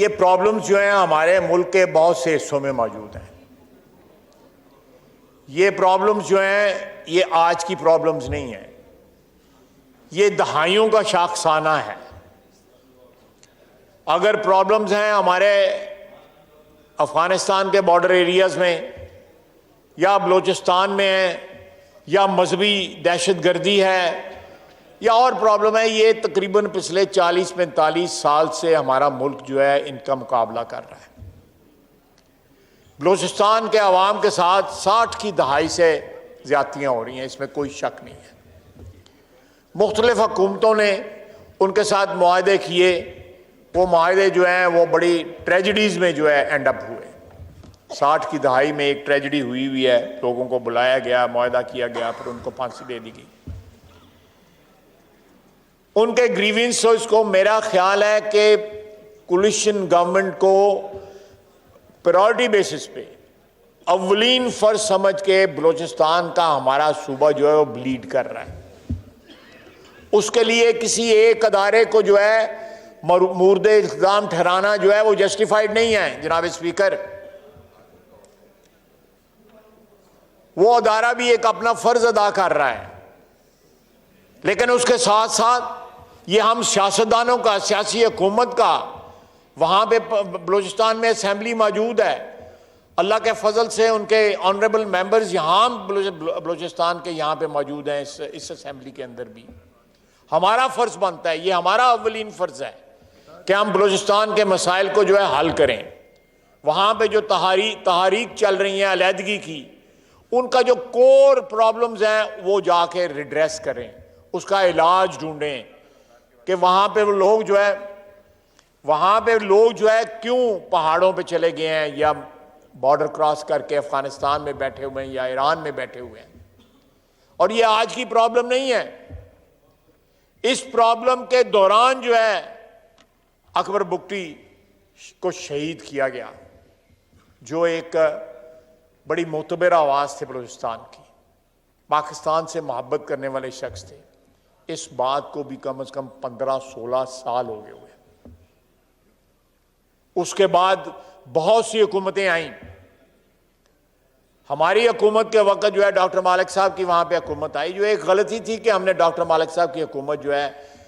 ये प्रॉब्लम्स जो हैं हमारे मुल्क के बहुत से हिस्सों में मौजूद हैं। ये प्रॉब्लम्स जो हैं ये आज की प्रॉब्लम्स नहीं हैं, ये दहाइयों का शाखसाना है। अगर प्रॉब्लम्स हैं हमारे अफगानिस्तान के बॉर्डर एरियाज में या बलूचिस्तान में है या मजहबी दहशतगर्दी है या और प्रॉब्लम है, ये तकरीबन पिछले 40-45 साल से हमारा मुल्क जो है इनका मुकाबला कर रहा है। बलूचिस्तान के अवाम के साथ 60 की दहाई से ज्यादतियाँ हो रही हैं, इसमें कोई शक नहीं है। मुख्तलिफ हुकूमतों ने उनके साथ मुआहदे किए, वो मुआहदे जो हैं वो बड़ी ट्रेजिडीज़ में जो है एंड अप हुए। 60 की दहाई में एक ट्रेजिडी हुई है, लोगों को बुलाया गया, मुआहदा किया गया, फिर उनको फांसी दे दी गई। उनके ग्रीवेंसेस को मेरा ख्याल है कि कोलिशन गवर्नमेंट को प्रायोरिटी बेसिस पे अव्वलीन फर्ज समझ के बलूचिस्तान का हमारा सूबा जो है वो ब्लीड कर रहा है। उसके लिए किसी एक अदारे को जो है मुर्दे इल्जाम ठहराना जो है वो जस्टिफाइड नहीं है। जनाब स्पीकर, वो अदारा भी एक अपना फर्ज अदा कर रहा है, लेकिन उसके साथ साथ ये हम सियासतदानों का, सियासी हुकूमत का, वहां पे बलूचिस्तान में असेंबली मौजूद है, अल्लाह के फजल से उनके ऑनरेबल मेंबर्स यहाँ बलूचिस्तान के यहाँ पे मौजूद हैं। इस असेंबली के अंदर भी हमारा फर्ज बनता है, ये हमारा अव्वलीन फर्ज है कि हम बलूचिस्तान के मसाइल को जो है हल करें। वहां पे जो तहारीक चल रही है अलहदगी की, उनका जो कोर प्रॉब्लम्स हैं वो जाके रिड्रेस करें, उसका इलाज ढूंढें कि वहां पे लोग जो है क्यों पहाड़ों पे चले गए हैं या बॉर्डर क्रॉस करके अफगानिस्तान में बैठे हुए हैं या ईरान में बैठे हुए हैं। और ये आज की प्रॉब्लम नहीं है। इस प्रॉब्लम के दौरान जो है अकबर बुगटी को शहीद किया गया, जो एक बड़ी मोतबर आवाज थे बलूचिस्तान की, पाकिस्तान से मोहब्बत करने वाले शख्स थे। इस बात को भी कम से कम 15-16 साल हो गए हुए। उसके बाद बहुत सी हुकूमतें आईं। हमारी हुकूमत के वक्त जो है डॉक्टर मालिक साहब की वहां पे हुकूमत आई, जो एक गलती थी कि हमने डॉक्टर मालिक साहब की हुकूमत जो है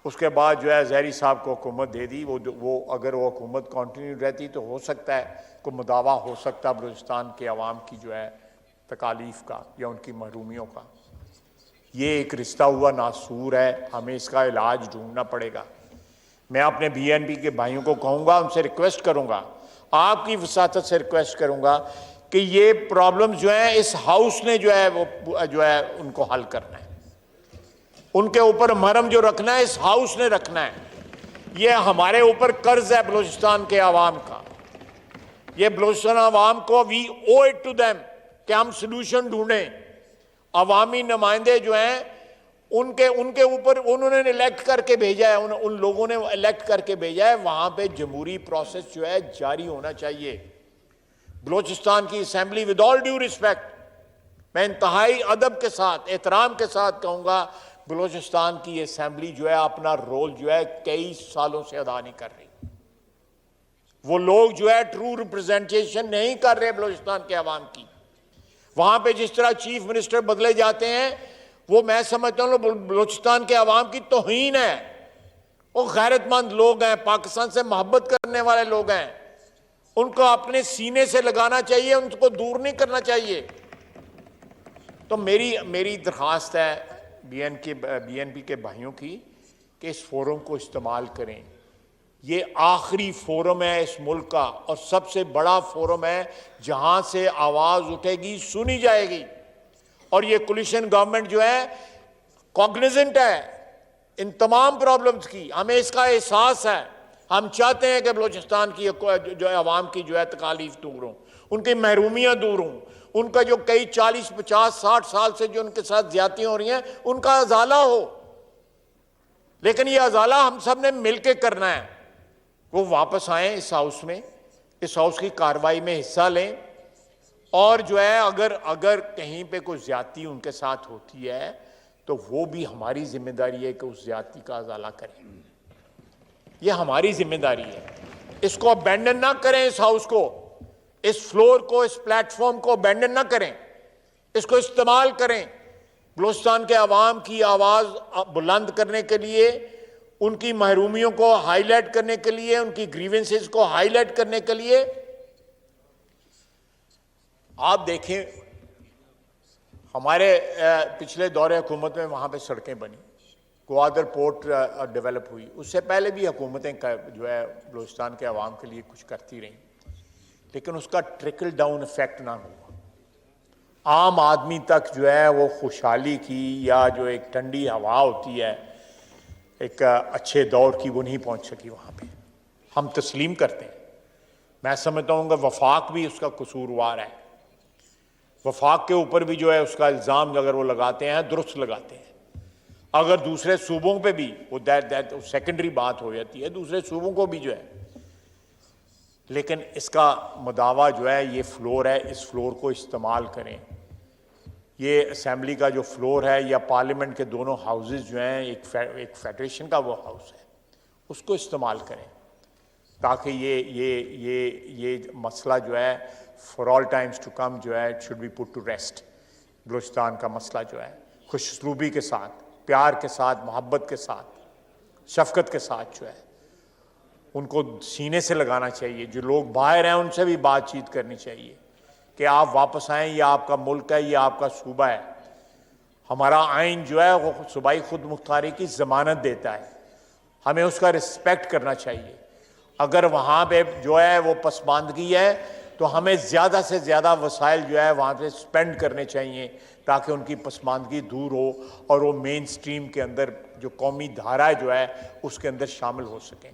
उसके बाद जो है ज़हरी साहब को हुकूमत दे दी। वो अगर वो हुकूमत कंटिन्यू रहती तो हो सकता है कोई मुदावा हो सकता बलूचिस्तान के अवाम की जो है तकालीफ का या उनकी महरूमियों का। ये एक रिश्ता हुआ नासूर है, हमें इसका इलाज ढूंढना पड़ेगा। मैं अपने BNP के भाइयों को कहूँगा, उनसे रिक्वेस्ट करूँगा, आपकी वसातत से रिक्वेस्ट करूँगा कि ये प्रॉब्लम जो है इस हाउस ने जो है वो जो है उनको हल करना है। उनके ऊपर मरहम जो रखना है इस हाउस ने रखना है। ये हमारे ऊपर कर्ज है बलूचिस्तान के अवाम का। ये बलूचिस्तान अवाम को we owe it to them कि हम सोल्यूशन ढूंढें। अवामी नुमाइंदे जो हैं उनके ऊपर उन्होंने इलेक्ट करके भेजा है, उन लोगों ने इलेक्ट करके भेजा है। वहां पे जमहूरी प्रोसेस जो है जारी होना चाहिए। बलूचिस्तान की assembly, with all due respect, मैं इंतहाई अदब के साथ, एहतराम के साथ कहूंगा, बलूचिस्तान की असेंबली जो है अपना रोल जो है कई सालों से अदा नहीं कर रही। वो लोग जो है ट्रू रिप्रेजेंटेशन नहीं कर रहे बलूचिस्तान के अवाम की। वहां पे जिस तरह चीफ मिनिस्टर बदले जाते हैं वो मैं समझता हूं बलूचिस्तान के अवाम की तौहीन है। वो गैरतमंद लोग हैं, पाकिस्तान से मोहब्बत करने वाले लोग हैं, उनको अपने सीने से लगाना चाहिए, उनको दूर नहीं करना चाहिए। तो मेरी दरख्वास्त है BNP के भाइयों की कि इस फोरम को इस्तेमाल करें। ये आखिरी फोरम है इस मुल्क का और सबसे बड़ा फोरम है जहां से आवाज उठेगी, सुनी जाएगी। और ये कोलिशन गवर्नमेंट जो है कॉग्निजेंट है इन तमाम प्रॉब्लम्स की, हमें इसका एहसास है। हम चाहते हैं कि बलूचिस्तान की जो है अवाम की जो है तकालीफ दूर हों, उनकी महरूमियां दूर हों, उनका जो कई 40, 50, 60 साल से जो उनके साथ ज्यादतियां हो रही हैं उनका अजाला हो। लेकिन ये अजाला हम सब ने मिलकर करना है। वो वापस आए इस हाउस में, इस हाउस की कार्रवाई में हिस्सा लें और जो है अगर कहीं पे कोई ज्यादती उनके साथ होती है तो वो भी हमारी जिम्मेदारी है कि उस ज्यादती का अजाला करें। ये हमारी जिम्मेदारी है। इसको अबैंडन ना करें, इस हाउस को, इस फ्लोर को, इस प्लेटफॉर्म को अबैंडन ना करें, इसको इस्तेमाल करें बलूचिस्तान के अवाम की आवाज बुलंद करने के लिए, उनकी महरूमियों को हाईलाइट करने के लिए, उनकी ग्रीवेंसेस को हाईलाइट करने के लिए। आप देखें, हमारे पिछले दौरे हुकूमत में वहां पे सड़कें बनी, ग्वादर पोर्ट डेवलप हुई, उससे पहले भी हुकूमतें जो है बलूचिस्तान के अवाम के लिए कुछ करती रहीं, लेकिन उसका ट्रिकल डाउन इफेक्ट ना हुआ। आम आदमी तक जो है वो खुशहाली की या जो एक ठंडी हवा होती है एक अच्छे दौर की, वो नहीं पहुंच सकी वहाँ पे। हम तस्लीम करते हैं, मैं समझता हूँ कि वफाक भी उसका कसूरवार है। वफाक के ऊपर भी जो है उसका इल्ज़ाम अगर वो लगाते हैं, दुरुस्त लगाते हैं। अगर दूसरे सूबों पे भी वो दैट सेकेंडरी बात हो जाती है, दूसरे सूबों को भी जो है, लेकिन इसका मुदावा जो है ये फ्लोर है, इस फ्लोर को इस्तेमाल करें। ये असेंबली का जो फ्लोर है या पार्लियामेंट के दोनों हाउसेस जो हैं, एक फेडरेशन का वो हाउस है, उसको इस्तेमाल करें ताकि ये मसला जो है for all times to come जो है should be put to rest. Balochistan का मसला जो है खुशसलूबी के साथ, प्यार के साथ, मोहब्बत के साथ, शफकत के साथ जो है उनको सीने से लगाना चाहिए। जो लोग बाहर हैं उनसे भी बातचीत करनी चाहिए कि आप वापस आएँ, ये आपका मुल्क है, ये आपका सूबा है। हमारा आइन जो है वो सूबाई खुद मुख्तारी की ज़मानत देता है, हमें उसका रिस्पेक्ट करना चाहिए। अगर वहाँ पे जो है वो पसमानदगी है तो हमें ज़्यादा से ज़्यादा वसाइल जो है वहाँ पे स्पेंड करने चाहिए ताकि उनकी पसमानदगी दूर हो और वो मेन स्ट्रीम के अंदर जो कौमी धारा जो है उसके अंदर शामिल हो सकें।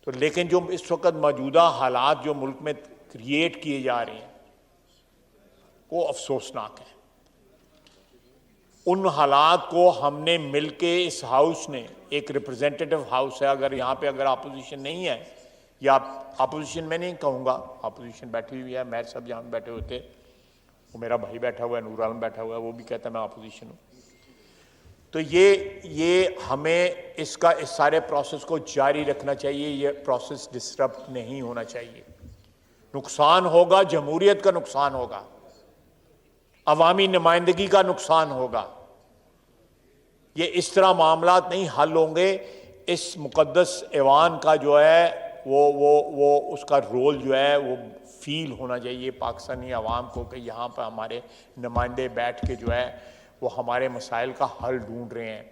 तो लेकिन जो इस वक्त मौजूदा हालात जो मुल्क में क्रिएट किए जा रहे हैं वो अफसोसनाक है। उन हालात को हमने मिलके, इस हाउस ने, एक रिप्रेजेंटेटिव हाउस है, अगर यहाँ पे अगर अपोजिशन नहीं है, या अपोजिशन में नहीं कहूँगा, अपोजिशन बैठी हुई है, मेयर साहब जहाँ बैठे होते, वो मेरा भाई बैठा हुआ है, नूर आलम बैठा हुआ है, वो भी कहता है मैं अपोजिशन हूँ। तो ये हमें इस सारे प्रोसेस को जारी रखना चाहिए। ये प्रोसेस डिस्टर्ब नहीं होना चाहिए। नुकसान होगा, जमहूरियत का नुकसान होगा, अवामी नुमाइंदगी का नुकसान होगा। ये इस तरह मामलात नहीं हल होंगे। इस मुकद्दस ऐवान का जो है वो उसका रोल जो है वो फील होना चाहिए पाकिस्तानी अवाम को कि यहाँ पर हमारे नुमाइंदे बैठ के जो है वो हमारे मसाइल का हल ढूंढ रहे हैं।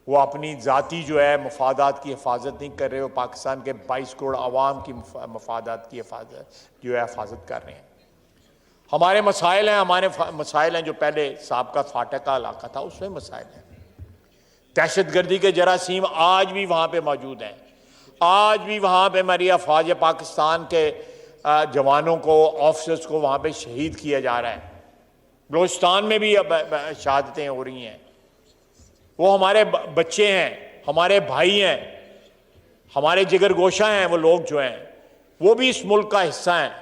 वो अपनी ज़ाती जो है मफादात की हिफाजत नहीं कर रहे, वो पाकिस्तान के 22 करोड़ आवाम की मफादात की हिफाजत जो है हिफाजत कर रहे हैं। हमारे मसाइल हैं जो पहले साबका फाटक का इलाका था उसमें मसाइल हैं। दहशतगर्दी के जरासीम आज भी वहाँ पे मौजूद हैं। आज भी वहाँ पे हमारी अफवाज पाकिस्तान के जवानों को, ऑफिसर्स को वहाँ पे शहीद किया जा रहा है। बलूचिस्तान में भी अब शहादतें हो रही हैं। वो हमारे बच्चे हैं, हमारे भाई हैं, हमारे जिगरगोशा हैं। वो लोग जो हैं वो भी इस मुल्क का हिस्सा हैं,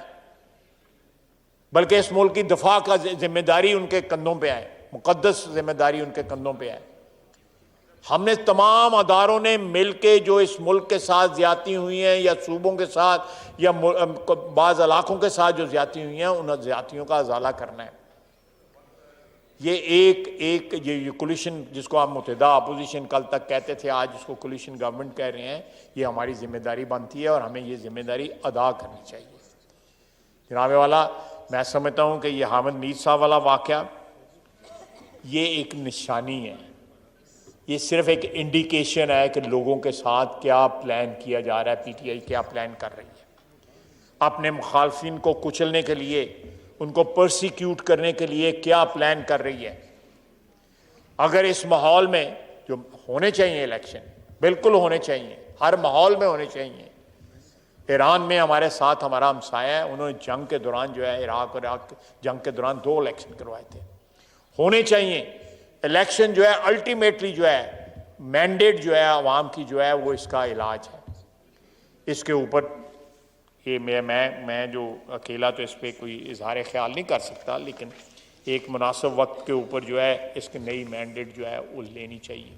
बल्कि इस मुल्क की दफा का जिम्मेदारी उनके कंधों पे है, मुकद्दस जिम्मेदारी उनके कंधों पे है। हमने तमाम अदारों ने मिलके जो इस मुल्क के साथ ज्यादती हुई हैं या सूबों के साथ या बाज़ इलाकों के साथ जो ज्यादती हुई हैं उन ज्यादतियों का अजाला करना है। ये कोलिशन जिसको आप मुतहदा अपोजिशन कल तक कहते थे, आज उसको कोलिशन गवर्नमेंट कह रहे हैं, ये हमारी जिम्मेदारी बनती है और हमें ये जिम्मेदारी अदा करनी चाहिए। जनाब वाला, मैं समझता हूँ कि ये हामिद मीर साहब वाला वाक़या ये एक निशानी है, ये सिर्फ एक इंडिकेशन है कि लोगों के साथ क्या प्लान किया जा रहा है, पीटीआई क्या प्लान कर रही है अपने मुखालफिन को कुचलने के लिए, उनको परसिक्यूट करने के लिए क्या प्लान कर रही है। अगर इस माहौल में जो होने चाहिए इलेक्शन बिल्कुल होने चाहिए, हर माहौल में होने चाहिए। ईरान में हमारे साथ हमारा हमसाया है, उन्होंने जंग के दौरान जो है इराक और इराक जंग के दौरान 2 इलेक्शन करवाए थे। होने चाहिए इलेक्शन जो है अल्टीमेटली जो है मैंडेट जो है आवाम की जो है वो इसका इलाज है। इसके ऊपर ये मैं जो अकेला तो इस पर कोई इजहार ख्याल नहीं कर सकता, लेकिन एक मुनासिब वक्त के ऊपर जो है इसकी नई मैंडेट जो है वो लेनी चाहिए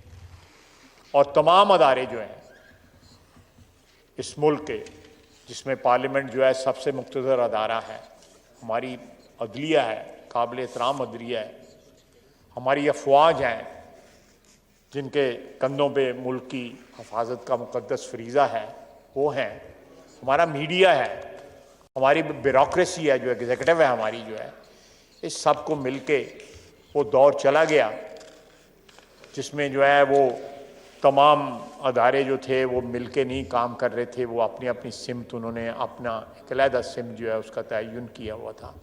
और तमाम अदारे जो हैं इस मुल्क के जिसमें पार्लियामेंट जो है सबसे मुख्तदर अदारा है, हमारी अदलिया है, काबिल एहतराम अदलिया है, हमारी अफवाज हैं जिनके कंधों पे मुल्क की हिफाजत का मुकद्दस फरीज़ा है, वो हैं, हमारा मीडिया है, हमारी ब्यूरोक्रेसी है, जो एग्जीक्यूटिव है हमारी जो है, इस सब को मिलके वो दौर चला गया जिसमें जो है वो तमाम अदारे जो थे वो मिलके नहीं काम कर रहे थे, वो अपनी अपनी सिमत, उन्होंने अपना एक अलहदा सिमत जो है उसका तयन किया हुआ था।